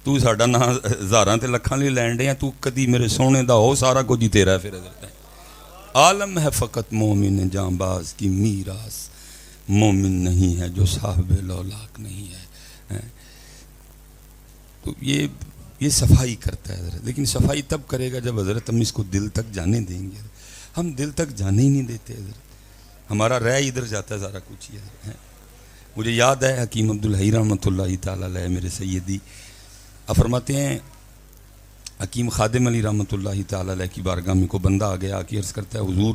تو ساڈا نا ہزاراں تے لکھاں لئی لین ڈے تو کدی میرے سونے دا ہو سارا کچھ ہی تیرا ہے پھر عالم ہے فقط مومن جاں باز کی میراث مومن نہیں ہے جو صاحب لولاک نہیں ہے. تو یہ صفائی کرتا ہے حضرت، لیکن صفائی تب کرے گا جب حضرت ہم اس کو دل تک جانے دیں گے. ہم دل تک جانے ہی نہیں دیتے حضرت، ہمارا رہ ادھر جاتا ہے سارا کچھ ہی حضرت. مجھے یاد ہے حکیم عبدالحی رحمۃ اللہ تعالیٰ علیہ میرے سیدی فرماتے ہیں، حکیم خادم علی رحمۃ اللہ تعالیٰ علیہ کی بارگاہ میں کو بندہ آ گیا کہ عرض کرتا ہے حضور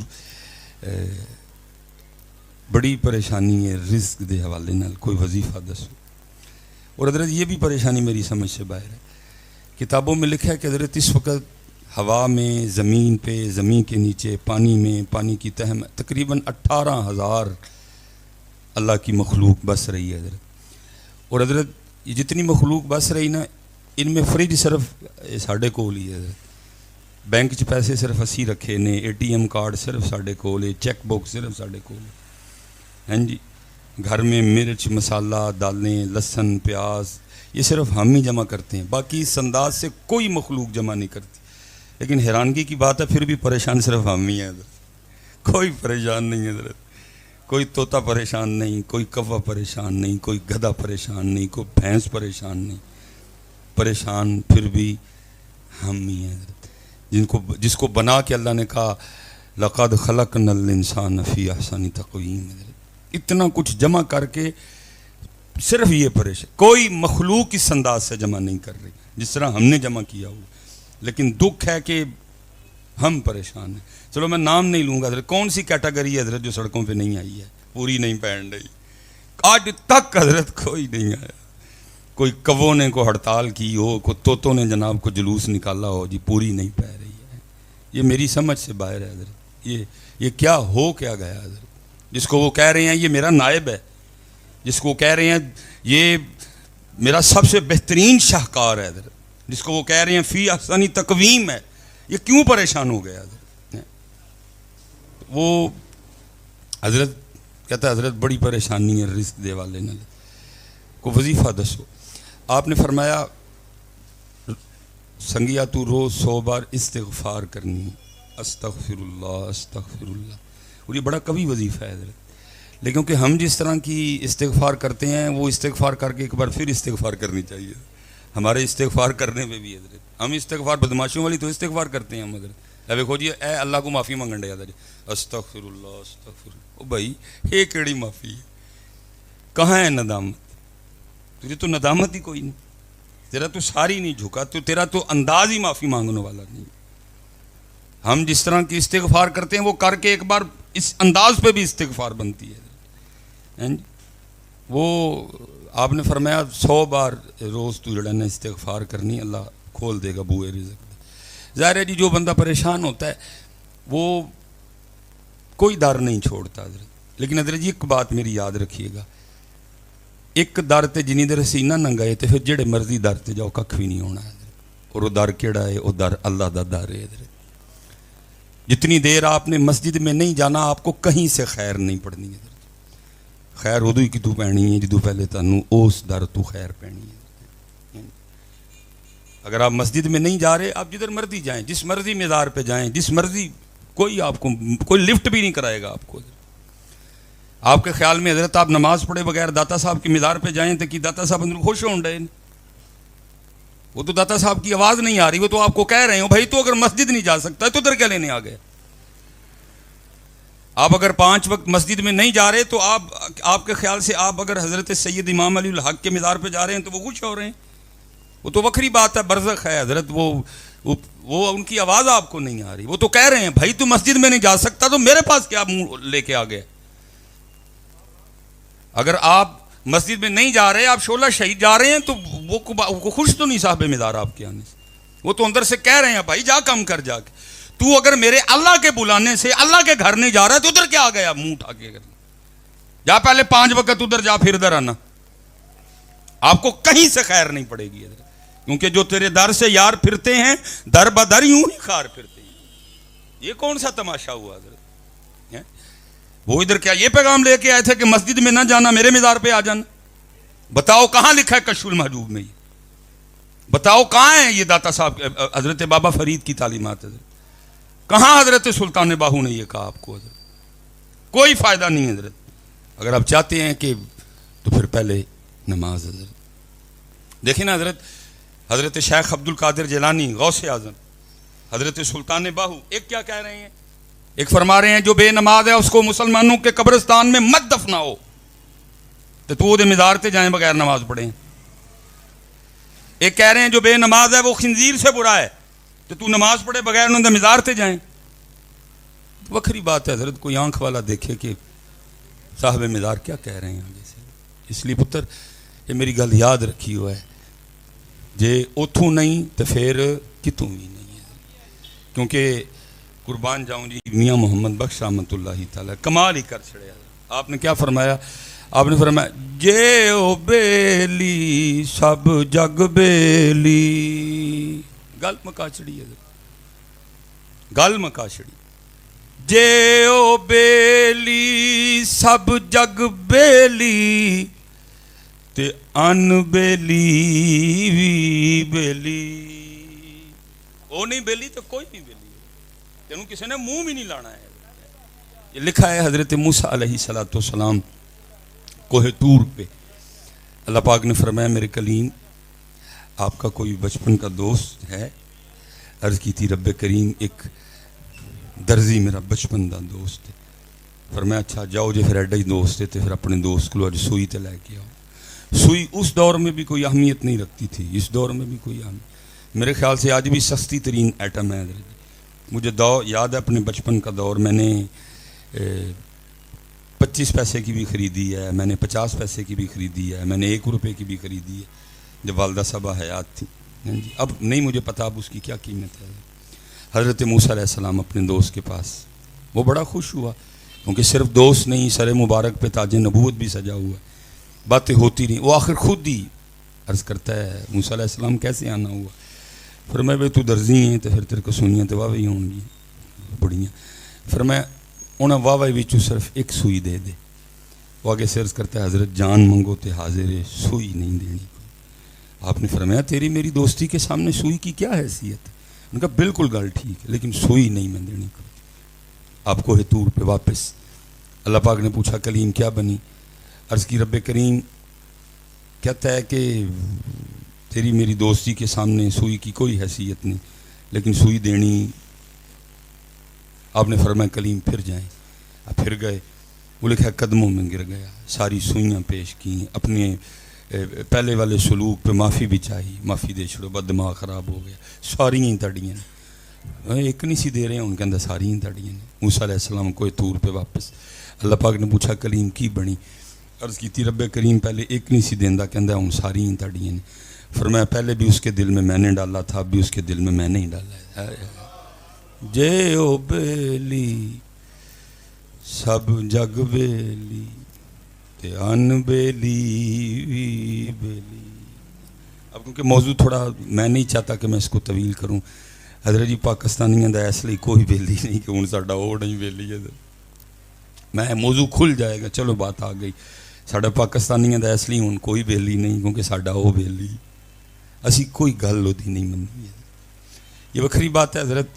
بڑی پریشانی ہے رزق دے حوالے نال، کوئی وظیفہ دسو. اور حضرت یہ بھی پریشانی میری سمجھ سے باہر ہے. کتابوں میں لکھا ہے کہ حضرت اس وقت ہوا میں، زمین پہ، زمین کے نیچے، پانی میں، پانی کی تہ میں تقریباً 18,000 اللہ کی مخلوق بس رہی ہے حضرت. اور حضرت یہ جتنی مخلوق بس رہی نا، ان میں فریج صرف ساڈے کول ہی ہے حضرت، بینک چ پیسے صرف اسی رکھے نے، ATM کارڈ صرف ساڈے کول ہے، چیک بک صرف ساڈے کول ہے. ہاں جی، گھر میں مرچ، مسالہ، دالیں، لہسن، پیاز یہ صرف ہم ہی جمع کرتے ہیں، باقی اس انداز سے کوئی مخلوق جمع نہیں کرتی. لیکن حیرانگی کی بات ہے پھر بھی پریشان صرف ہم ہی ہیں حضرت، کوئی پریشان نہیں ہے حضرت. کوئی طوطا پریشان نہیں، کوئی کوا پریشان نہیں، کوئی گدھا پریشان نہیں، کوئی بھینس پریشان نہیں. پریشان پھر بھی ہم ہی ہیں حضرت، جس کو بنا کے اللہ نے کہا لقد خلقنا الانسان فی احسن تقویم. اتنا کچھ جمع کر کے صرف یہ پریشان، کوئی مخلوق اس انداز سے جمع نہیں کر رہی جس طرح ہم نے جمع کیا ہوا. لیکن دکھ ہے کہ ہم پریشان ہیں. چلو میں نام نہیں لوں گا حضرت، کون سی کیٹیگری ہے حضرت جو سڑکوں پہ نہیں آئی ہے، پوری نہیں پہن رہی آج تک حضرت، کوئی نہیں آیا. کوئی کووں نے کو ہڑتال کی ہو، کوئی طوطوں نے جناب کو جلوس نکالا ہو، جی پوری نہیں پہ رہی ہے. یہ میری سمجھ سے باہر ہے حضرت. یہ کیا ہو کیا گیا حضرت. جس کو وہ کہہ رہے ہیں یہ میرا نائب ہے، جس کو وہ کہہ رہے ہیں یہ میرا سب سے بہترین شاہکار ہے حضرت، جس کو وہ کہہ رہے ہیں فی احسن تقویم ہے، یہ کیوں پریشان ہو گیا حضرت. وہ حضرت کہتا ہے حضرت بڑی پریشانی ہے رزق دے والے نال، کو وظیفہ دسو. آپ نے فرمایا سنگیا تو روز 100 بار استغفار کرنی، استغفر اللہ استغفر اللہ. اور یہ بڑا قوی وظیفہ ہے حضرت. لیکن کیونکہ ہم جس طرح کی استغفار کرتے ہیں وہ استغفار کر کے ایک بار پھر استغفار کرنی چاہیے. ہمارے استغفار کرنے میں بھی حضرت ہم استغفار بدماشیوں والی تو استغفار کرتے ہیں ہم حضرت. دیکھو جی اے اللہ کو معافی مانگن ڈیا جی استغفر اللہ استغفر. او بھائی یہ کیڑی معافی ہے، کہاں ہے ندامت؟ تجھے تو ندامت ہی کوئی نہیں، تیرا تو ساری نہیں جھکا، تو تیرا تو انداز ہی معافی مانگنے والا نہیں. ہم جس طرح کی استغفار کرتے ہیں وہ کر کے ایک بار اس انداز پہ بھی استغفار بنتی ہے. وہ آپ نے فرمایا 100 بار روز تو جڑا نا استغفار کرنی، اللہ کھول دے گا بوئے رزق. ظاہر ہے جی جو بندہ پریشان ہوتا ہے وہ کوئی در نہیں چھوڑتا حضرت. لیکن حضرت جی ایک بات میری یاد رکھیے گا، ایک در تے جنی دیر سینہ ننگائے تے پھر جڑے مرضی در تے جاؤ ککھ بھی نہیں ہونا حضرت. اور وہ در کیڑا ہے؟ وہ در اللہ دا در ہے حضرت. جتنی دیر آپ نے مسجد میں نہیں جانا آپ کو کہیں سے خیر نہیں پڑنی ہے. خیر ادو ہی کتوں پینی ہے جدو پہلے تنوں اس در تو خیر پینی ہے. اگر آپ مسجد میں نہیں جا رہے آپ جدھر مرضی جائیں، جس مرضی مزار پہ جائیں، جس مرضی، کوئی آپ کو کوئی لفٹ بھی نہیں کرائے گا آپ کو. آپ کے خیال میں حضرت آپ نماز پڑھے بغیر داتا صاحب کی مزار پہ جائیں تو کہ داتا صاحب اندر خوش ہوں رہے؟ وہ تو داتا صاحب کی آواز نہیں آ رہی، وہ تو آپ کو کہہ رہے ہیں بھائی تو اگر مسجد نہیں جا سکتا تو ادھر کیا لینے آ گئے؟ آپ اگر 5 وقت مسجد میں نہیں جا رہے تو آپ کے خیال سے آپ اگر حضرت سید امام علی الحق کے مزار پہ جا رہے ہیں تو وہ خوش ہو رہے ہیں؟ وہ تو وکری بات ہے، برزخ ہے حضرت. وہ ان کی آواز آپ کو نہیں آ رہی. وہ تو کہہ رہے ہیں بھائی تو مسجد میں نہیں جا سکتا تو میرے پاس کیا منہ لے کے آ گئے؟ اگر آپ مسجد میں نہیں جا رہے، آپ شعلہ شہید جا رہے ہیں تو وہ خوش تو نہیں صاحب مزار آپ کے آنے سے. وہ تو اندر سے کہہ رہے ہیں بھائی جا کم کر جا کے. تو اگر میرے اللہ کے بلانے سے اللہ کے گھر نہیں جا رہا تو ادھر کیا آ گیا منہ اٹھا کے؟ جا پہلے 5 وقت ادھر جا پھر ادھر آنا. آپ کو کہیں سے خیر نہیں پڑے گی ادھر، کیونکہ جو تیرے در سے یار پھرتے ہیں در بدر یوں ہی خار پھرتے ہیں. یہ کون سا تماشا ہوا حضرت؟ وہ ادھر کیا یہ پیغام لے کے آئے تھے کہ مسجد میں نہ جانا، میرے مزار پہ آ جانا؟ بتاؤ کہاں لکھا ہے کشف المحجوب میں؟ بتاؤ کہاں ہے یہ داتا صاحب حضرت بابا فرید کی تعلیمات؟ حضرت کہاں حضرت سلطان باہو نے یہ کہا آپ کو؟ حضرت کوئی فائدہ نہیں حضرت. اگر آپ چاہتے ہیں کہ تو پھر پہلے نماز. حضرت دیکھیں نا حضرت شیخ عبد القادر جیلانی غوث اعظم، حضرت سلطان باہو، ایک کیا کہہ رہے ہیں؟ ایک فرما رہے ہیں جو بے نماز ہے اس کو مسلمانوں کے قبرستان میں مت دفناؤ، تو وہ مزار تے جائیں بغیر نماز پڑھیں. ایک کہہ رہے ہیں جو بے نماز ہے وہ خنزیر سے برا ہے، تو نماز پڑھے بغیر انہوں نے مزار تے جائیں. وکری بات ہے حضرت، کوئی آنکھ والا دیکھے کہ صاحب مزار کیا کہہ رہے ہیں آگے سے. اس لیے پتر یہ میری گل یاد رکھی ہوا ہے، جے اتھوں نہیں تو پھر کتوں بھی نہیں ہے. کیونکہ قربان جاؤں جی میاں محمد بخش رحمۃ اللہ تعالی کمال ہی کر چھڑے. آپ نے کیا فرمایا؟ آپ نے فرمایا جے او بیلی سب جگ بیلی. گل مکا چڑی ہے، گل مکا چڑی. جے او بیلی سب جگ بیلی تے ان بیلی وی بیلی. وہ نہیں بیلی تو کوئی نہیں بیلی، تینوں کسی نے منہ بھی نہیں لانا ہے. یہ لکھا ہے حضرت موسیٰ علیہ السلام کوہ طور پہ. اللہ پاک نے فرمایا میرے کلیم آپ کا کوئی بچپن کا دوست ہے؟ عرض کی تھی رب کریم ایک درزی میرا بچپن دا دوست ہے. فرمایا اچھا جاؤ جے پھر ایڈا ہی دوست ہے تو پھر اپنے دوست کو اج سوئی تے لے کے آؤ. سوئی اس دور میں بھی کوئی اہمیت نہیں رکھتی تھی، اس دور میں بھی کوئی اہمیت میرے خیال سے آج بھی سستی ترین ایٹم ہے. مجھے یاد ہے اپنے بچپن کا دور، میں نے 25 پیسے کی بھی خریدی ہے، میں نے 50 پیسے کی بھی خریدی ہے، میں نے 1 روپے کی بھی خریدی ہے جب والدہ صاحبہ حیات تھی. اب نہیں مجھے پتا اب اس کی کیا قیمت ہے. حضرت موسیٰ علیہ السلام اپنے دوست کے پاس، وہ بڑا خوش ہوا کیونکہ صرف دوست نہیں سر مبارک پہ تاج نبوت بھی سجا ہوا ہے. باتیں ہوتی نہیں، وہ آخر خود ہی عرض کرتا ہے موسیٰ علیہ السلام کیسے آنا ہوا؟ فرمایا بھائی تو درزی ہیں تو پھر تیرے کو سوئیاں تو واہ ہی ہون گی بڑیاں. فرمایا انہیں واہ وچوں صرف ایک سوئی دے دے. وہ آگے سے عرض کرتا ہے حضرت جان منگو تے حاضر ہے، سوئی نہیں دینی. آپ نے فرمایا تیری میری دوستی کے سامنے سوئی کی کیا حیثیت ہے؟ ان کا بالکل گل ٹھیک ہے لیکن سوئی نہیں میں دینی. آپ کو طور پہ واپس اللہ پاک نے پوچھا کلیم کیا بنی؟ عرض کی رب کریم کہتا ہے کہ تیری میری دوستی کے سامنے سوئی کی کوئی حیثیت نہیں لیکن سوئی دینی. آپ نے فرمایا کلیم پھر جائیں. آپ پھر گئے، وہ لکھا قدموں میں گر گیا، ساری سوئیاں پیش کیں، اپنے پہلے والے سلوک پہ معافی بھی چاہی، معافی دے چھڑو، بد دماغ خراب ہو گیا. ساری ہی تڑیاں ایک نہیں سی دے رہے ہیں ان کے اندر، ساری ہی تڑیاں. موسیٰ علیہ السلام کوئی طور پہ واپس. اللہ پاک نے پوچھا کلیم کی بنی؟ عرض کی تھی رب کریم پہلے ایک نہیں سی دیندہ، کہندہ ان ساری ہی تڑیاں نے. فرمایا پہلے بھی اس کے دل میں نے ڈالا تھا، اب بھی اس کے دل میں نے ہی ڈالا ہے. جے او بیلی سب جگ بیلی تے ان بیلی وی بیلی. اب کیونکہ موضوع تھوڑا میں نہیں چاہتا کہ میں اس کو طویل کروں. حضرت جی پاکستانیاں دا اس لیے کوئی بیلی نہیں کہ ہوں ساڈا وہ نہیں بیلی ہے. میں موضوع کھل جائے گا، چلو بات آ گئی. ساڈا پاکستانیاں دا اس لیے ہوں کوئی بیلی نہیں کیونکہ ساڈا وہ بیلی، اسی کوئی گل ہوتی نہیں منی ہے. یہ وکری بات ہے حضرت.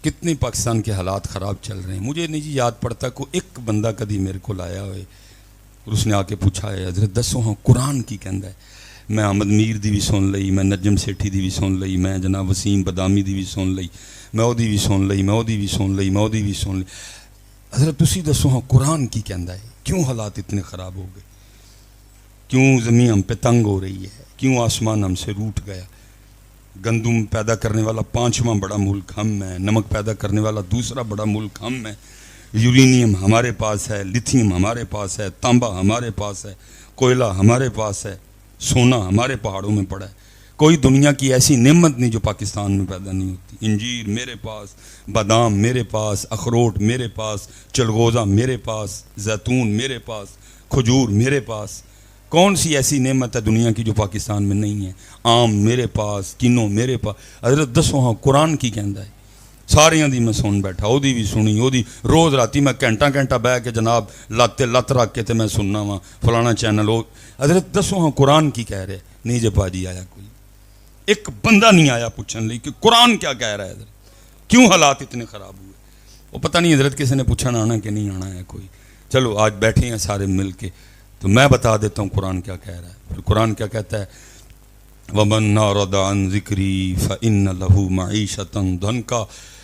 کتنے پاکستان کے حالات خراب چل رہے ہیں. مجھے نہیں جی یاد پڑتا کوئی ایک بندہ کدی میرے کو لایا ہوئے اور اس نے آ کے پوچھا ہے حضرت دسو ہاں قرآن کی کہندا ہے. میں احمد میر دی بھی سن لئی، میں نجم سیٹھی دی بھی سن لئی، میں جناب وسیم بدامی دی بھی سن لئی، میں او دی بھی سن لئی، میں او دی بھی سن لئی، میں او دی بھی سن لئی. حضرت تسی دسو ہاں قرآن کی کہندا ہے کیوں حالات اتنے خراب ہو گئے؟ کیوں زمین ہم پہ تنگ ہو رہی ہے؟ کیوں آسمان ہم سے روٹ گیا؟ گندم پیدا کرنے والا 5واں بڑا ملک ہم ہے، نمک پیدا کرنے والا دوسرا بڑا ملک ہم ہے، یورینیم ہمارے پاس ہے، لیتھیم ہمارے پاس ہے، تانبا ہمارے پاس ہے، کوئلہ ہمارے پاس ہے، سونا ہمارے پہاڑوں میں پڑا ہے. کوئی دنیا کی ایسی نعمت نہیں جو پاکستان میں پیدا نہیں ہوتی. انجیر میرے پاس، بادام میرے پاس، اخروٹ میرے پاس، چلغوزہ میرے پاس، زیتون میرے پاس، کھجور میرے پاس. کون سی ایسی نعمت ہے دنیا کی جو پاکستان میں نہیں ہے؟ آم میرے پاس، کنو میرے پاس. حضرت دسو ہاں قرآن کی کہندا ہے؟ ساریاں دی میں سن بیٹھا، او دی بھی سنی، او دی روز راتی میں گھنٹہ بہ کے جناب لت رکھ کے تے میں سننا وا فلانا چینل. حضرت دسو ہاں قرآن کی کہہ رہے؟ نہیں جے پاجی آیا کوئی. ایک بندہ نہیں آیا پوچھنے لئی کہ قرآن کیا کہہ رہا ہے حضرت, کیوں حالات اتنے خراب ہوئے. وہ پتہ نہیں حضرت کسی نے پوچھا نہ آنا کہ نہیں آنا ہے کوئی. چلو آج بیٹھے ہیں سارے مل کے, تو میں بتا دیتا ہوں قرآن کیا کہہ رہا ہے. پھر قرآن کیا کہتا ہے, وَمَنْ أَعْرَضَ عَنْ ذِكْرِي فَإِنَّ لَهُ مَعِيشَةً ضَنْكَ,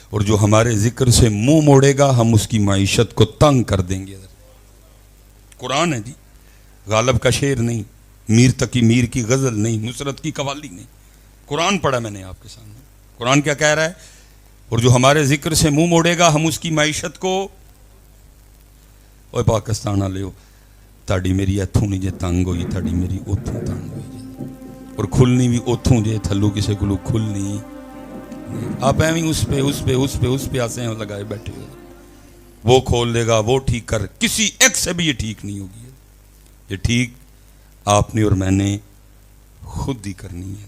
اور جو ہمارے ذکر سے منہ موڑے گا ہم اس کی معیشت کو تنگ کر دیں گے. قرآن ہے جی, غالب کا شعر نہیں, میر تقی میر کی غزل نہیں, نصرت کی قوالی نہیں. قرآن پڑھا میں نے آپ کے سامنے. قرآن کیا کہہ رہا ہے, اور جو ہمارے ذکر سے منہ موڑے گا ہم اس کی معیشت کو. اوے پاکستان والے ہو, تاڑی میری اتھوں نہیں جے تنگ ہوئی, تاڑی میری اتھوں تنگ ہوئی جے, اور کھلنی بھی اتھوں جے, تھلو کسے کو کھلنی. آپ ایویں اس پہ آسے ہیں لگائے بیٹھے ہو, وہ کھول لے گا, وہ ٹھیک کر, کسی ایک سے بھی یہ ٹھیک نہیں ہوگی. یہ ٹھیک آپ نے اور میں نے خود ہی کرنی ہے.